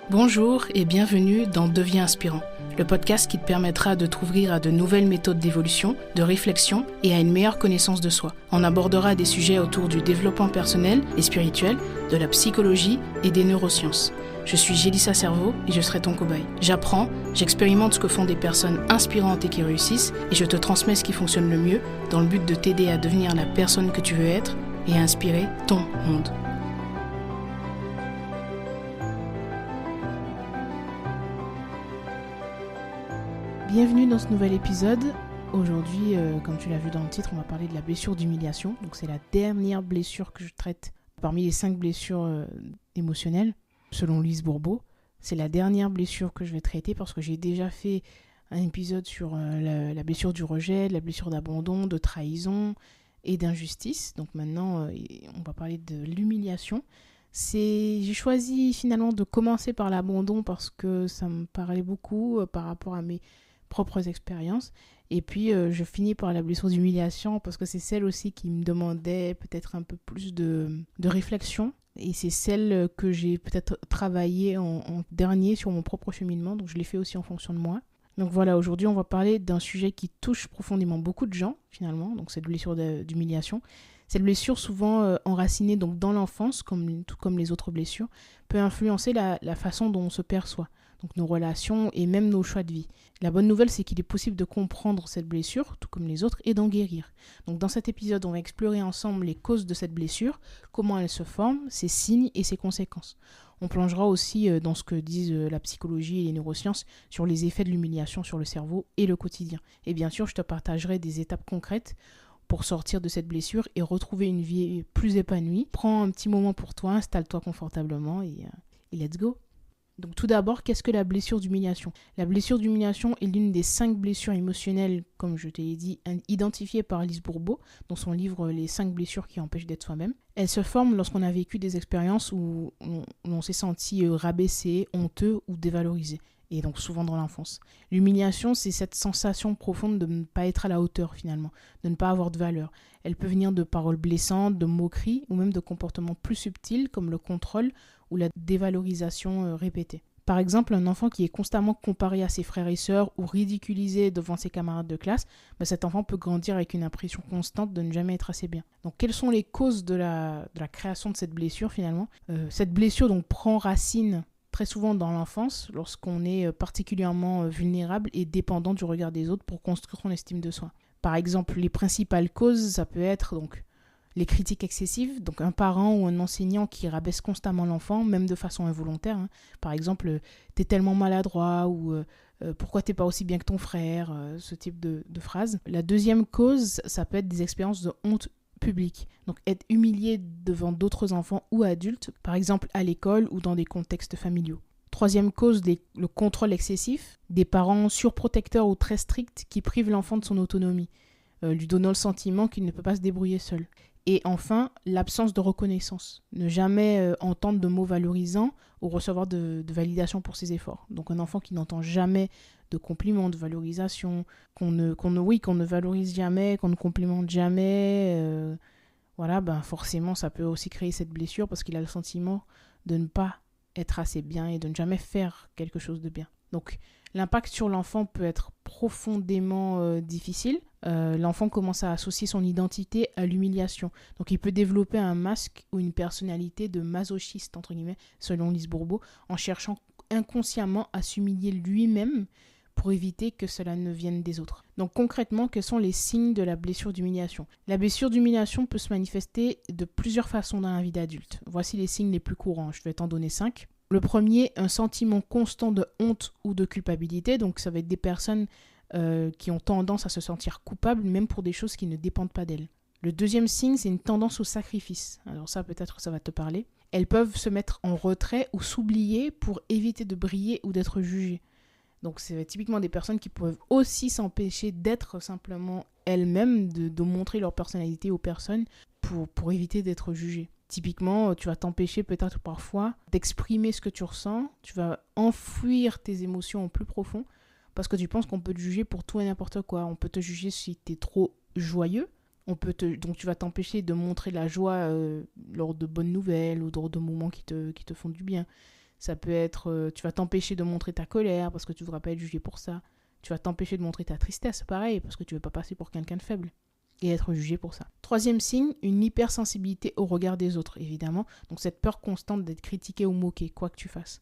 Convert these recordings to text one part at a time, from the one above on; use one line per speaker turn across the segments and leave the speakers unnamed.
Bonjour et bienvenue dans Deviens inspirant, le podcast qui te permettra de t'ouvrir à de nouvelles méthodes d'évolution, de réflexion et à une meilleure connaissance de soi. On abordera des sujets autour du développement personnel et spirituel, de la psychologie et des neurosciences. Je suis Jélissa Cerveau et je serai ton cobaye. J'apprends, j'expérimente ce que font des personnes inspirantes et qui réussissent et je te transmets ce qui fonctionne le mieux dans le but de t'aider à devenir la personne que tu veux être et à inspirer ton monde. Bienvenue dans ce nouvel épisode. Aujourd'hui, comme tu l'as vu dans le titre, on va parler de la blessure d'humiliation. Donc c'est la dernière blessure que je traite parmi les 5 blessures émotionnelles, selon Lise Bourbeau. C'est la dernière blessure que je vais traiter parce que j'ai déjà fait un épisode sur la blessure du rejet, la blessure d'abandon, de trahison et d'injustice. Donc maintenant, on va parler de l'humiliation. J'ai choisi finalement de commencer par l'abandon parce que ça me parlait beaucoup par rapport à mes propres expériences. Et puis, je finis par la blessure d'humiliation parce que c'est celle aussi qui me demandait peut-être un peu plus de réflexion. Et c'est celle que j'ai peut-être travaillé en dernier sur mon propre cheminement. Donc, je l'ai fait aussi en fonction de moi. Donc voilà, aujourd'hui, on va parler d'un sujet qui touche profondément beaucoup de gens, finalement. Donc, cette blessure d'humiliation. Cette blessure, souvent enracinée donc, dans l'enfance, tout comme les autres blessures, peut influencer la façon dont on se perçoit, donc nos relations et même nos choix de vie. La bonne nouvelle, c'est qu'il est possible de comprendre cette blessure, tout comme les autres, et d'en guérir. Donc dans cet épisode, on va explorer ensemble les causes de cette blessure, comment elle se forme, ses signes et ses conséquences. On plongera aussi dans ce que disent la psychologie et les neurosciences sur les effets de l'humiliation sur le cerveau et le quotidien. Et bien sûr, je te partagerai des étapes concrètes pour sortir de cette blessure et retrouver une vie plus épanouie. Prends un petit moment pour toi, installe-toi confortablement et let's go. Donc tout d'abord, qu'est-ce que la blessure d'humiliation ? La blessure d'humiliation est l'une des 5 blessures émotionnelles, comme je te l'ai dit, identifiées par Lise Bourbeau, dans son livre « Les 5 blessures qui empêchent d'être soi-même ». Elle se forme lorsqu'on a vécu des expériences où on s'est senti rabaissé, honteux ou dévalorisé. Et donc souvent dans l'enfance. L'humiliation, c'est cette sensation profonde de ne pas être à la hauteur finalement, de ne pas avoir de valeur. Elle peut venir de paroles blessantes, de moqueries ou même de comportements plus subtils comme le contrôle ou la dévalorisation répétée. Par exemple, un enfant qui est constamment comparé à ses frères et sœurs ou ridiculisé devant ses camarades de classe, cet enfant peut grandir avec une impression constante de ne jamais être assez bien. Donc quelles sont les causes de la création de cette blessure finalement ? Cette blessure donc prend racine très souvent dans l'enfance, lorsqu'on est particulièrement vulnérable et dépendant du regard des autres pour construire son estime de soi. Par exemple, les principales causes, ça peut être donc les critiques excessives, donc un parent ou un enseignant qui rabaisse constamment l'enfant, même de façon involontaire. Par exemple, t'es tellement maladroit ou pourquoi t'es pas aussi bien que ton frère, ce type de phrases. La deuxième cause, ça peut être des expériences de honte public. Donc être humilié devant d'autres enfants ou adultes, par exemple à l'école ou dans des contextes familiaux. Troisième cause, le contrôle excessif, des parents surprotecteurs ou très stricts qui privent l'enfant de son autonomie, lui donnant le sentiment qu'il ne peut pas se débrouiller seul. Et enfin, l'absence de reconnaissance. Ne jamais entendre de mots valorisants ou recevoir de validation pour ses efforts. Donc un enfant qui n'entend jamais de compliments, de valorisation, qu'on ne valorise jamais, qu'on ne complimente jamais, forcément ça peut aussi créer cette blessure parce qu'il a le sentiment de ne pas être assez bien et de ne jamais faire quelque chose de bien. Donc l'impact sur l'enfant peut être profondément difficile. L'enfant commence à associer son identité à l'humiliation. Donc il peut développer un masque ou une personnalité de masochiste, entre guillemets, selon Lise Bourbeau, en cherchant inconsciemment à s'humilier lui-même pour éviter que cela ne vienne des autres. Donc concrètement, quels sont les signes de la blessure d'humiliation ? La blessure d'humiliation peut se manifester de plusieurs façons dans la vie d'adulte. Voici les signes les plus courants, je vais t'en donner 5. Le premier, un sentiment constant de honte ou de culpabilité. Donc ça va être des personnes qui ont tendance à se sentir coupables, même pour des choses qui ne dépendent pas d'elles. Le deuxième signe, c'est une tendance au sacrifice. Alors ça, peut-être, ça va te parler. Elles peuvent se mettre en retrait ou s'oublier pour éviter de briller ou d'être jugées. Donc c'est typiquement des personnes qui peuvent aussi s'empêcher d'être simplement elles-mêmes, de montrer leur personnalité aux personnes pour éviter d'être jugées. Typiquement, tu vas t'empêcher peut-être parfois d'exprimer ce que tu ressens, tu vas enfouir tes émotions au plus profond parce que tu penses qu'on peut te juger pour tout et n'importe quoi. On peut te juger si tu es trop joyeux, Donc tu vas t'empêcher de montrer la joie lors de bonnes nouvelles ou lors de moments qui te font du bien. Ça peut être, tu vas t'empêcher de montrer ta colère parce que tu ne voudras pas être jugé pour ça. Tu vas t'empêcher de montrer ta tristesse, pareil, parce que tu ne veux pas passer pour quelqu'un de faible et être jugé pour ça. Troisième signe, une hypersensibilité au regard des autres, évidemment. Donc cette peur constante d'être critiqué ou moqué, quoi que tu fasses.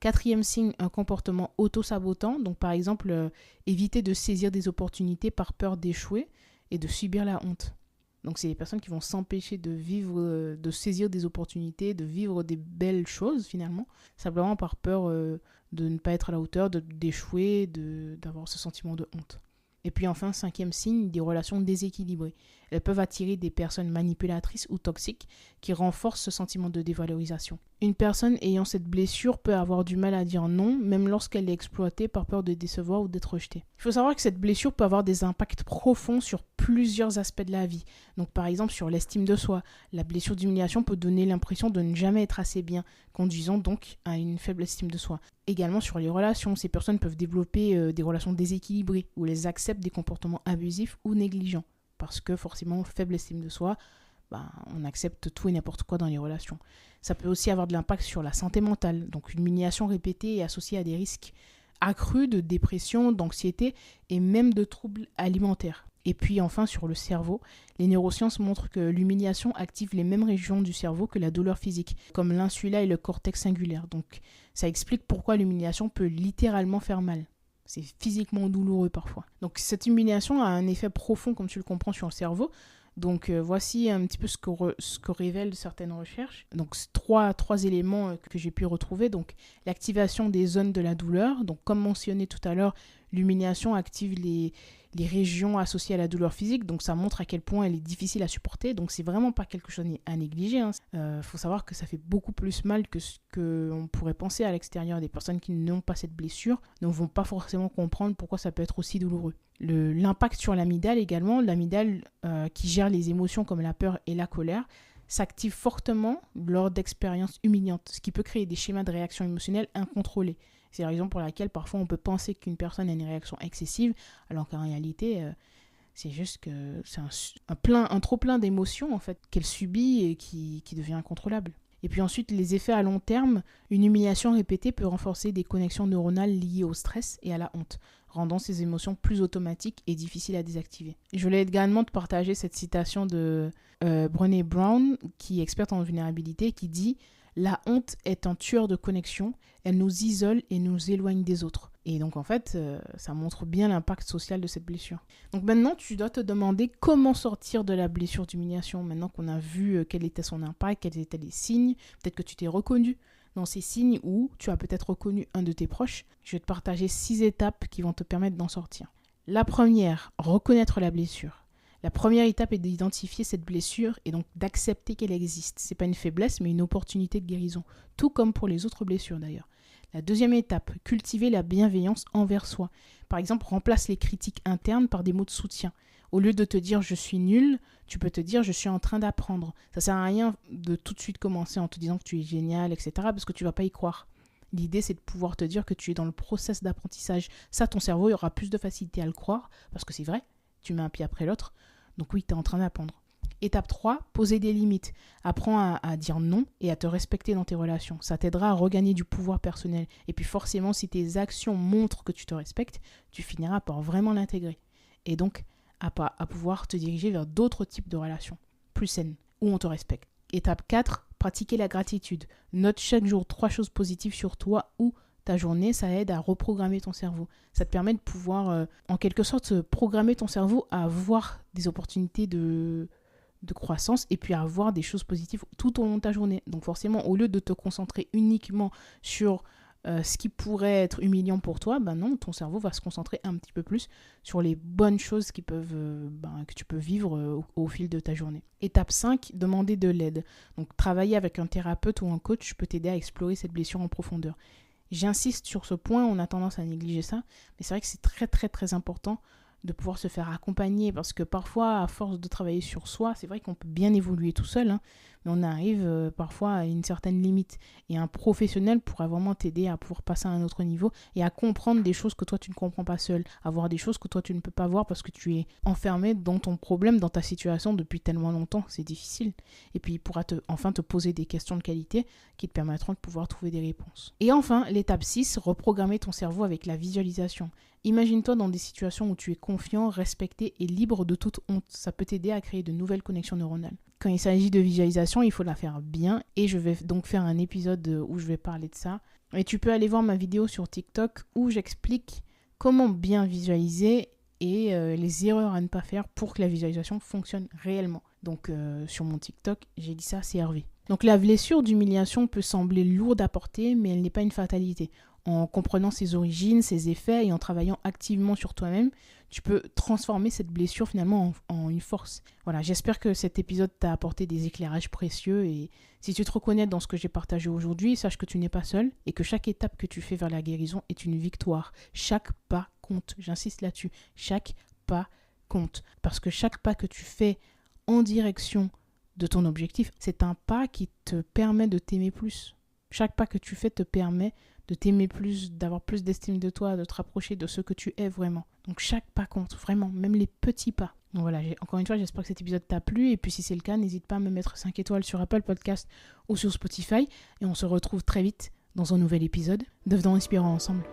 Quatrième signe, un comportement auto-sabotant. Donc par exemple, éviter de saisir des opportunités par peur d'échouer et de subir la honte. Donc c'est les personnes qui vont s'empêcher de vivre, de saisir des opportunités, de vivre des belles choses finalement, simplement par peur de ne pas être à la hauteur, d'échouer, d'avoir ce sentiment de honte. Et puis enfin, cinquième signe, des relations déséquilibrées. Elles peuvent attirer des personnes manipulatrices ou toxiques qui renforcent ce sentiment de dévalorisation. Une personne ayant cette blessure peut avoir du mal à dire non, même lorsqu'elle est exploitée par peur de décevoir ou d'être rejetée. Il faut savoir que cette blessure peut avoir des impacts profonds sur plusieurs aspects de la vie. Donc par exemple sur l'estime de soi, la blessure d'humiliation peut donner l'impression de ne jamais être assez bien, conduisant donc à une faible estime de soi. Également sur les relations, ces personnes peuvent développer des relations déséquilibrées où elles acceptent des comportements abusifs ou négligents. Parce que forcément, faible estime de soi, on accepte tout et n'importe quoi dans les relations. Ça peut aussi avoir de l'impact sur la santé mentale. Donc une humiliation répétée est associée à des risques accrus de dépression, d'anxiété et même de troubles alimentaires. Et puis enfin sur le cerveau, les neurosciences montrent que l'humiliation active les mêmes régions du cerveau que la douleur physique, comme l'insula et le cortex singulaire. Donc ça explique pourquoi l'humiliation peut littéralement faire mal. C'est physiquement douloureux parfois. Donc cette humiliation a un effet profond, comme tu le comprends, sur le cerveau. Donc voici un petit peu ce que révèlent certaines recherches. Donc trois éléments que j'ai pu retrouver. Donc l'activation des zones de la douleur. Donc comme mentionné tout à l'heure, l'humiliation active les régions associées à la douleur physique. Donc ça montre à quel point elle est difficile à supporter. Donc c'est vraiment pas quelque chose à négliger. Faut savoir que ça fait beaucoup plus mal que ce qu'on pourrait penser à l'extérieur. Des personnes qui n'ont pas cette blessure ne vont pas forcément comprendre pourquoi ça peut être aussi douloureux. L'impact sur l'amygdale également, l'amygdale qui gère les émotions comme la peur et la colère, s'active fortement lors d'expériences humiliantes, ce qui peut créer des schémas de réaction émotionnelle incontrôlés. C'est la raison pour laquelle parfois on peut penser qu'une personne a une réaction excessive, alors qu'en réalité, c'est juste que c'est un trop plein d'émotions en fait, qu'elle subit et qui devient incontrôlable. Et puis ensuite, les effets à long terme, une humiliation répétée peut renforcer des connexions neuronales liées au stress et à la honte, rendant ces émotions plus automatiques et difficiles à désactiver. Je voulais également te partager cette citation de Brené Brown, qui est experte en vulnérabilité, qui dit « La honte est un tueur de connexion, elle nous isole et nous éloigne des autres. » Et donc en fait, ça montre bien l'impact social de cette blessure. Donc maintenant, tu dois te demander comment sortir de la blessure d'humiliation. Maintenant qu'on a vu quel était son impact, quels étaient les signes, peut-être que tu t'es reconnu dans ces signes ou tu as peut-être reconnu un de tes proches. Je vais te partager 6 étapes qui vont te permettre d'en sortir. La première, reconnaître la blessure. La première étape est d'identifier cette blessure et donc d'accepter qu'elle existe. Ce n'est pas une faiblesse, mais une opportunité de guérison. Tout comme pour les autres blessures d'ailleurs. La deuxième étape, cultiver la bienveillance envers soi. Par exemple, remplace les critiques internes par des mots de soutien. Au lieu de te dire « je suis nul », tu peux te dire « je suis en train d'apprendre ». Ça ne sert à rien de tout de suite commencer en te disant que tu es génial, etc. parce que tu ne vas pas y croire. L'idée, c'est de pouvoir te dire que tu es dans le process d'apprentissage. Ça, ton cerveau, il aura plus de facilité à le croire parce que c'est vrai, tu mets un pied après l'autre. Donc oui, tu es en train d'apprendre. Étape 3, poser des limites. Apprends à dire non et à te respecter dans tes relations. Ça t'aidera à regagner du pouvoir personnel. Et puis forcément, si tes actions montrent que tu te respectes, tu finiras par vraiment l'intégrer. Et donc, à pouvoir te diriger vers d'autres types de relations, plus saines, où on te respecte. Étape 4, pratiquer la gratitude. Note chaque jour 3 choses positives sur toi ou ta journée. Ça aide à reprogrammer ton cerveau. Ça te permet de pouvoir, en quelque sorte, programmer ton cerveau à voir des opportunités de croissance et puis à avoir des choses positives tout au long de ta journée. Donc forcément, au lieu de te concentrer uniquement sur ce qui pourrait être humiliant pour toi, non, ton cerveau va se concentrer un petit peu plus sur les bonnes choses qui peuvent, que tu peux vivre au fil de ta journée. Étape 5, demander de l'aide. Donc travailler avec un thérapeute ou un coach peut t'aider à explorer cette blessure en profondeur. J'insiste sur ce point, on a tendance à négliger ça, mais c'est vrai que c'est très très très important de pouvoir se faire accompagner, parce que parfois, à force de travailler sur soi, c'est vrai qu'on peut bien évoluer tout seul, hein, mais on arrive parfois à une certaine limite. Et un professionnel pourra vraiment t'aider à pouvoir passer à un autre niveau et à comprendre des choses que toi, tu ne comprends pas seul, à voir des choses que toi, tu ne peux pas voir parce que tu es enfermé dans ton problème, dans ta situation depuis tellement longtemps, c'est difficile. Et puis, il pourra enfin te poser des questions de qualité qui te permettront de pouvoir trouver des réponses. Et enfin, l'étape 6, reprogrammer ton cerveau avec la visualisation. Imagine-toi dans des situations où tu es confiant, respecté et libre de toute honte. Ça peut t'aider à créer de nouvelles connexions neuronales. Quand il s'agit de visualisation, il faut la faire bien et je vais donc faire un épisode où je vais parler de ça. Et tu peux aller voir ma vidéo sur TikTok où j'explique comment bien visualiser et les erreurs à ne pas faire pour que la visualisation fonctionne réellement. Donc sur mon TikTok, j'ai dit ça, c'est Hervé. Donc la blessure d'humiliation peut sembler lourde à porter, mais elle n'est pas une fatalité. En comprenant ses origines, ses effets et en travaillant activement sur toi-même, tu peux transformer cette blessure finalement en une force. Voilà, j'espère que cet épisode t'a apporté des éclairages précieux et si tu te reconnais dans ce que j'ai partagé aujourd'hui, sache que tu n'es pas seul et que chaque étape que tu fais vers la guérison est une victoire. Chaque pas compte, j'insiste là-dessus, chaque pas compte. Parce que chaque pas que tu fais en direction de ton objectif, c'est un pas qui te permet de t'aimer plus. Chaque pas que tu fais te permet de t'aimer plus, d'avoir plus d'estime de toi, de te rapprocher de ce que tu es vraiment. Donc chaque pas compte, vraiment, même les petits pas. Donc voilà, encore une fois, j'espère que cet épisode t'a plu. Et puis si c'est le cas, n'hésite pas à me mettre 5 étoiles sur Apple Podcast ou sur Spotify. Et on se retrouve très vite dans un nouvel épisode. Devenons inspirants ensemble.